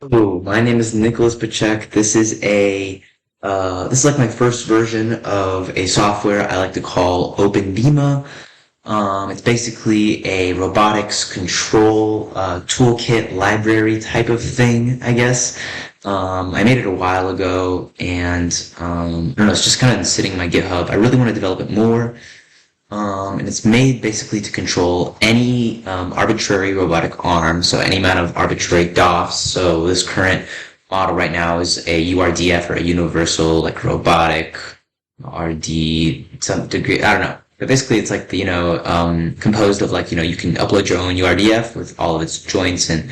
Hello, my name is Nicholas Pachek. This is like my first version of a software I like to call OpenBima. It's basically a robotics control toolkit library type of thing, I guess. I made it a while ago, and I don't know, it's just kind of sitting in my GitHub. I really want to develop it more. And it's made basically to control any arbitrary robotic arm, so any amount of arbitrary DOFs. So this current model right now is a URDF, or a universal like robotic RD, some degree, I don't know. But basically it's like composed of like, you can upload your own URDF with all of its joints and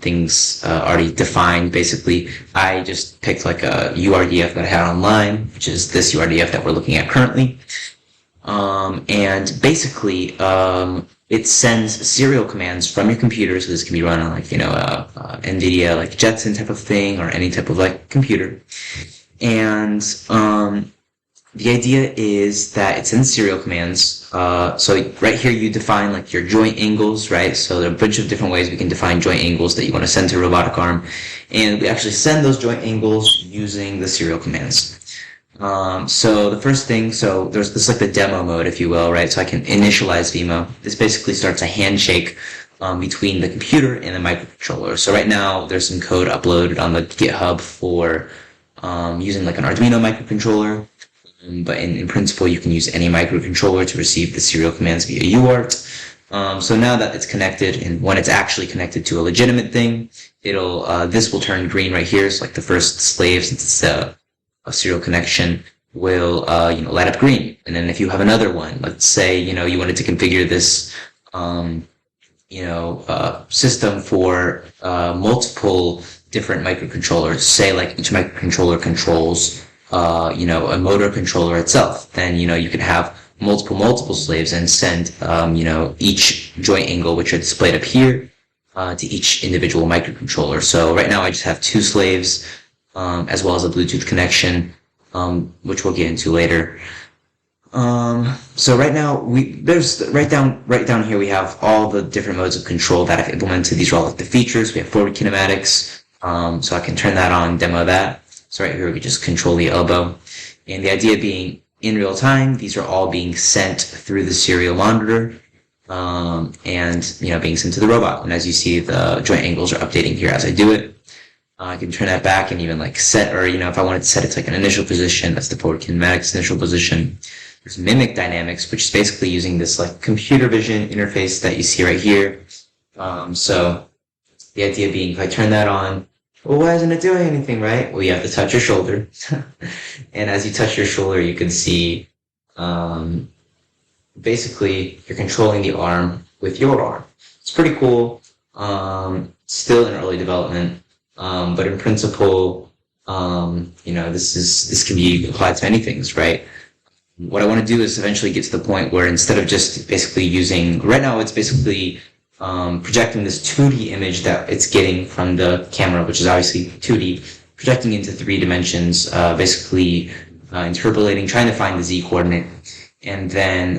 things already defined. Basically, I just picked like a URDF that I had online, which is this URDF that we're looking at currently. And basically, it sends serial commands from your computer. So this can be run on like, NVIDIA, like Jetson type of thing, or any type of like computer. And, the idea is that it sends serial commands. So right here you define like your joint angles, right? So there are a bunch of different ways we can define joint angles that you want to send to a robotic arm. And we actually send those joint angles using the serial commands. So the first thing, so there's this like the demo mode, if you will, right? So I can initialize Vimo. This basically starts a handshake between the computer and the microcontroller. So right now there's some code uploaded on the GitHub for using like an Arduino microcontroller. But in principle, you can use any microcontroller to receive the serial commands via UART. So now that it's connected, and when it's actually connected to a legitimate thing, this will turn green right here. So like the first slave, since it's a serial connection, will light up green. And then if you have another one, let's say you wanted to configure this system for multiple different microcontrollers, say like each microcontroller controls a motor controller itself, then you can have multiple slaves and send each joint angle, which are displayed up here, to each individual microcontroller. So right now I just have two slaves, as well as a Bluetooth connection, which we'll get into later. So right now right down here we have all the different modes of control that I've implemented. These are all like the features. We have forward kinematics, so I can turn that on, demo that. So right here we just control the elbow, and the idea being in real time, these are all being sent through the serial monitor, and being sent to the robot. And as you see, the joint angles are updating here as I do it. I can turn that back and even like set, or if I wanted to set it to like an initial position, that's the forward kinematics initial position. There's mimic dynamics, which is basically using this like computer vision interface that you see right here. So the idea being, if I turn that on, well, why isn't it doing anything, right? Well, you have to touch your shoulder. And as you touch your shoulder, you can see, basically, you're controlling the arm with your arm. It's pretty cool. Still in early development. But in principle, this can be applied to many things, right? What I want to do is eventually get to the point where instead of just basically using, right now it's basically projecting this 2D image that it's getting from the camera, which is obviously 2D, projecting into 3 dimensions, basically interpolating, trying to find the Z coordinate, and then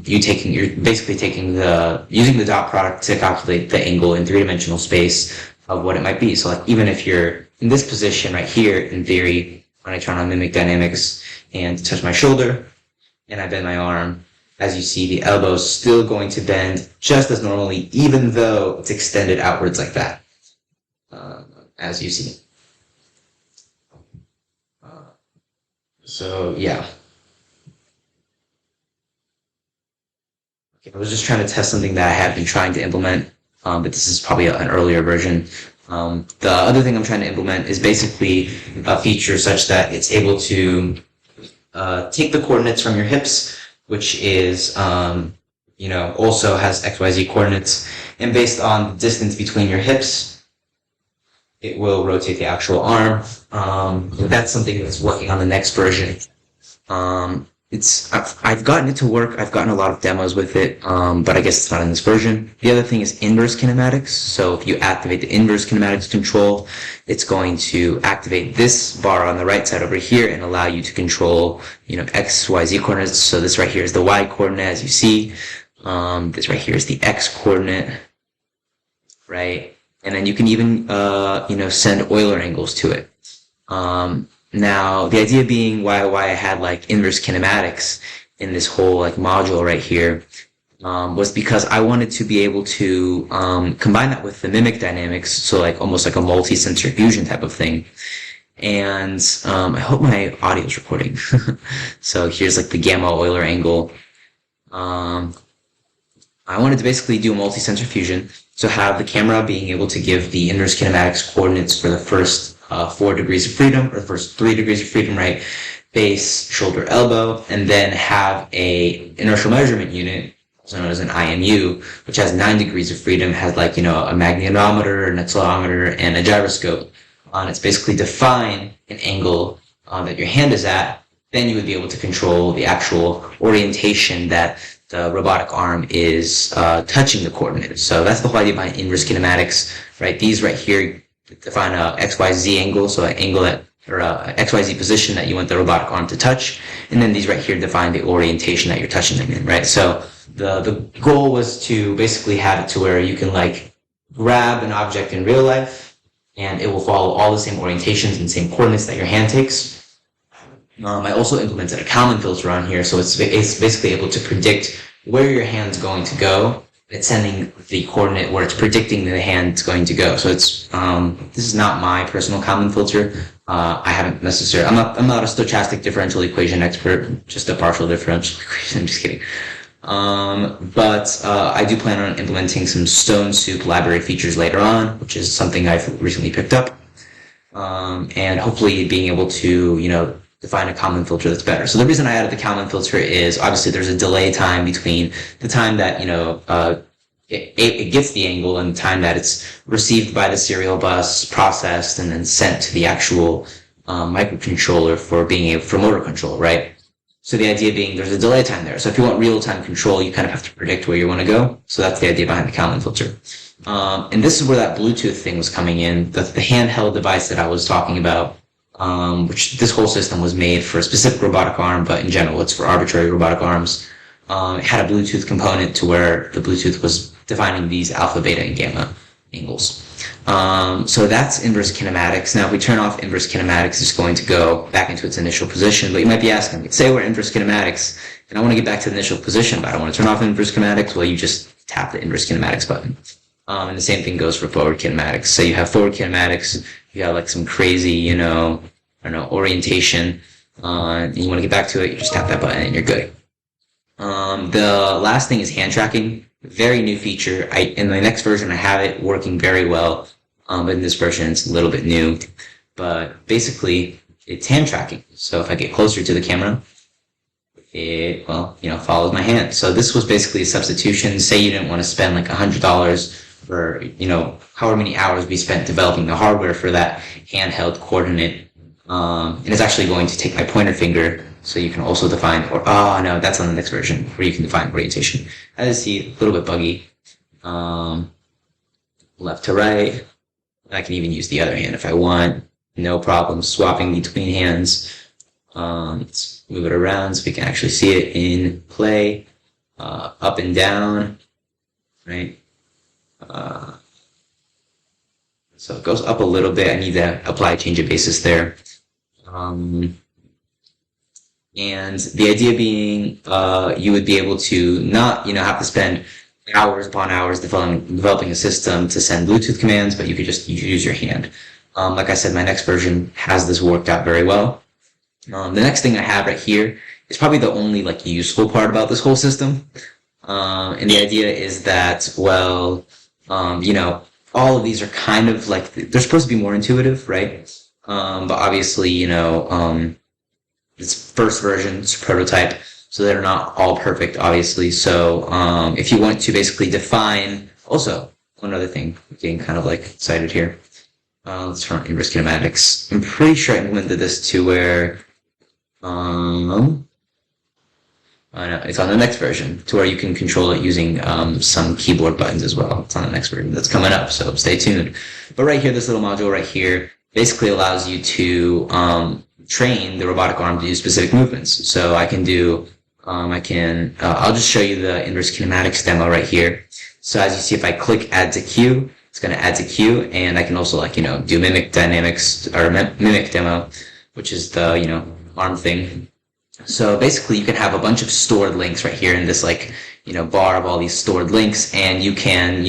you're basically using the dot product to calculate the angle in 3-dimensional space of what it might be. So like even if you're in this position right here, in theory, when I turn on mimic dynamics and touch my shoulder and I bend my arm, as you see, the elbow is still going to bend just as normally, even though it's extended outwards like that, as you see. So yeah. Okay, I was just trying to test something that I have been trying to implement, but this is probably an earlier version. The other thing I'm trying to implement is basically a feature such that it's able to take the coordinates from your hips, which is, also has XYZ coordinates, and based on the distance between your hips, it will rotate the actual arm. That's something that's working on the next version. I've gotten it to work. I've gotten a lot of demos with it, but I guess it's not in this version. The other thing is inverse kinematics. So if you activate the inverse kinematics control, it's going to activate this bar on the right side over here and allow you to control, X, Y, Z coordinates. So this right here is the Y coordinate, as you see. This right here is the X coordinate, right? And then you can even, send Euler angles to it. Now, the idea being why I had like inverse kinematics in this whole like module right here, was because I wanted to be able to combine that with the mimic dynamics, so like almost like a multi-sensor fusion type of thing. And I hope my audio is recording. So here's like the gamma Euler angle. I wanted to basically do a multi-sensor fusion, so have the camera being able to give the inverse kinematics coordinates for the first 4 degrees of freedom, or the first 3 degrees of freedom, right? Base, shoulder, elbow, and then have a inertial measurement unit, also known as an IMU, which has 9 degrees of freedom, has like, a magnetometer, an accelerometer, and a gyroscope. And it's basically define an angle that your hand is at, then you would be able to control the actual orientation that the robotic arm is touching the coordinate. So that's the whole idea behind inverse kinematics, right? These right here define a XYZ angle, so an angle that, or a XYZ position that you want the robotic arm to touch, and then these right here define the orientation that you're touching them in, right? So the goal was to basically have it to where you can like grab an object in real life, and it will follow all the same orientations and same coordinates that your hand takes. I also implemented a Kalman filter on here, so it's basically able to predict where your hand's going to go. It's sending the coordinate where it's predicting the hand's going to go. So it's this is not my personal Kalman filter. I haven't necessarily. I'm not a stochastic differential equation expert, just a partial differential equation. I'm just kidding. But I do plan on implementing some Stone Soup library features later on, which is something I've recently picked up, and hopefully being able to define a Kalman filter that's better. So the reason I added the Kalman filter is obviously there's a delay time between the time that it gets the angle and the time that it's received by the serial bus, processed, and then sent to the actual microcontroller for motor control, right? So the idea being there's a delay time there. So if you want real-time control, you kind of have to predict where you want to go. So that's the idea behind the Kalman filter. And this is where that Bluetooth thing was coming in, the handheld device that I was talking about, which this whole system was made for a specific robotic arm, but in general it's for arbitrary robotic arms. It had a Bluetooth component to where the Bluetooth was defining these alpha, beta, and gamma angles. So that's inverse kinematics. Now if we turn off inverse kinematics, it's going to go back into its initial position. But you might be asking, say we're inverse kinematics, and I want to get back to the initial position, but I don't want to turn off inverse kinematics. Well, you just tap the inverse kinematics button. And the same thing goes for forward kinematics. So you have forward kinematics, you have like some crazy, orientation, and you want to get back to it, you just tap that button and you're good. The last thing is hand tracking. Very new feature. In the next version, I have it working very well, but in this version, it's a little bit new. But basically, it's hand tracking. So if I get closer to the camera, it, follows my hand. So this was basically a substitution. Say you didn't want to spend like $100 for, however many hours we spent developing the hardware for that handheld coordinate. And it's actually going to take my pointer finger, so you can also define, no, that's on the next version, where you can define orientation. As you see, a little bit buggy. Left to right. I can even use the other hand if I want. No problem swapping between hands. Let's move it around so we can actually see it in play. Up and down, right? So it goes up a little bit. I need to apply change of basis there. And the idea being, you would be able to not, have to spend hours upon hours developing a system to send Bluetooth commands, but you could just use your hand. Like I said, my next version has this worked out very well. The next thing I have right here is probably the only useful part about this whole system. And the idea is that, all of these are kind of they're supposed to be more intuitive, right? But obviously, it's first version, it's a prototype, so they're not all perfect, obviously. So if you want to basically define, also, one other thing, I'm getting kind of excited here. Let's turn on inverse kinematics. I'm pretty sure I implemented this to where, it's on the next version, to where you can control it using some keyboard buttons as well. It's on the next version that's coming up, so stay tuned. But right here, this little module right here basically allows you to train the robotic arm to do specific movements. So I can do, I'll just show you the inverse kinematics demo right here. So as you see, if I click add to queue, It's going to add to queue, and I can also like, do mimic dynamics or mimic demo, which is the, ARM thing. So basically you can have a bunch of stored links right here in this like, bar of all these stored links, and you can,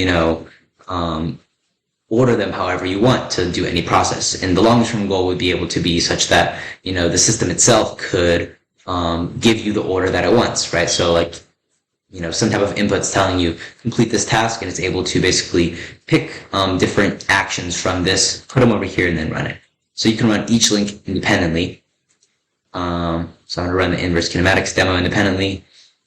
order them however you want to do any process. And the long-term goal would be able to be such that, the system itself could give you the order that it wants, right? So like, some type of input's telling you complete this task, and it's able to basically pick different actions from this, put them over here, and then run it. So you can run each link independently. So I'm going to run the inverse kinematics demo independently.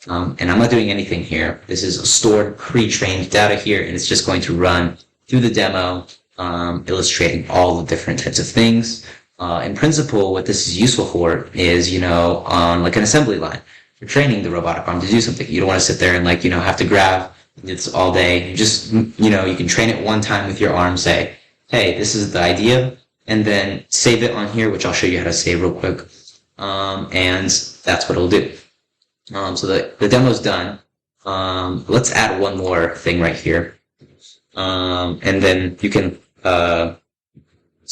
And I'm not doing anything here. This is stored pre-trained data here, and it's just going to run through the demo, illustrating all the different types of things. In principle, what this is useful for is, on like an assembly line, for training the robotic arm to do something. You don't want to sit there and like, have to grab this all day. Just, you can train it one time with your arm, say, hey, this is the idea, and then save it on here, which I'll show you how to save real quick. And that's what it'll do. So the demo's done. Let's add one more thing right here. And then you can,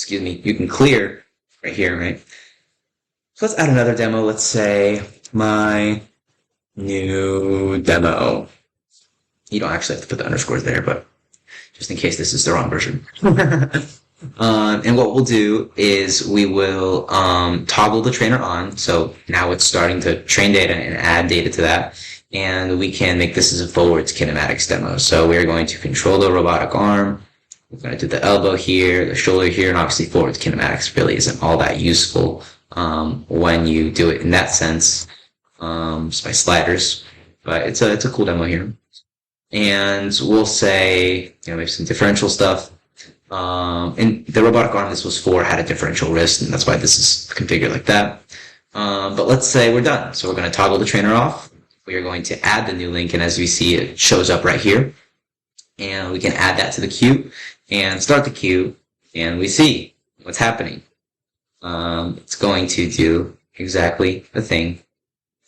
you can clear right here, right? So let's add another demo. Let's say my new demo. You don't actually have to put the underscores there, but just in case this is the wrong version. And what we'll do is we will toggle the trainer on. So now it's starting to train data and add data to that. And we can make this as a forwards kinematics demo. So we're going to control the robotic arm. We're going to do the elbow here, the shoulder here, and obviously forwards kinematics really isn't all that useful when you do it in that sense, just by sliders. But it's a cool demo here. And we'll say, maybe some differential stuff. And the robotic arm this was for had a differential wrist, and that's why this is configured like that. But let's say we're done. So we're going to toggle the trainer off. We are going to add the new link, and as we see, it shows up right here. And we can add that to the queue and start the queue, and we see what's happening. It's going to do exactly the thing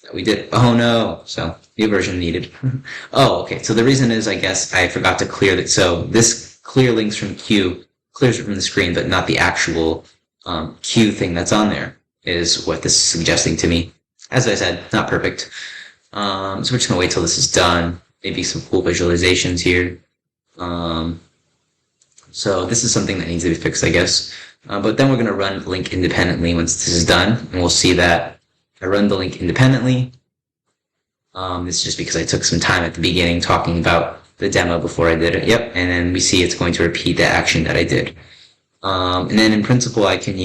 that we did. Oh no! So new version needed. Oh, okay. So the reason is, I guess I forgot to clear that. So this clear links from queue clears it from the screen, but not the actual queue thing that's on there is what this is suggesting to me. As I said, not perfect. So we're just gonna wait till this is done. Maybe some cool visualizations here. So this is something that needs to be fixed, I guess. But then we're gonna run the link independently once this is done, and we'll see that I run the link independently. This is just because I took some time at the beginning talking about the demo before I did it. Yep, and then we see it's going to repeat the action that I did. And then in principle, I can,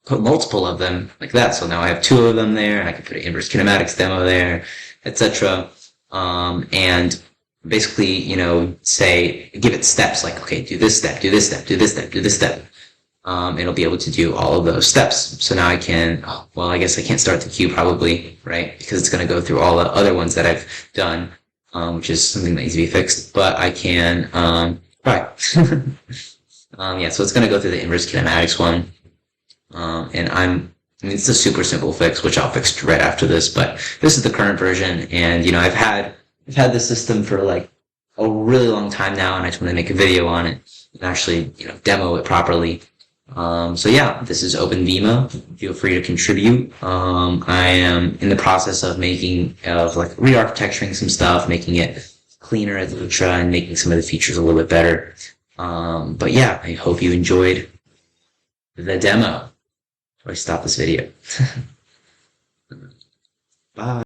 put multiple of them like that. So now I have 2 of them there, and I can put an inverse kinematics demo there, etc. And basically, say, give it steps like, okay, do this step, do this step, do this step, do this step. It'll be able to do all of those steps. So now I can, well, I guess I can't start the queue probably, right? Because it's going to go through all the other ones that I've done, which is something that needs to be fixed. But I can try. Yeah, so it's going to go through the inverse kinematics one. And I mean, it's a super simple fix, which I'll fix right after this, but this is the current version, and I've had this system for like a really long time now, and I just want to make a video on it and actually, demo it properly. So yeah, this is OpenVima. Feel free to contribute. I am in the process of re-architecturing some stuff, making it cleaner, etc., and making some of the features a little bit better. But yeah, I hope you enjoyed the demo. I stop this video. Bye.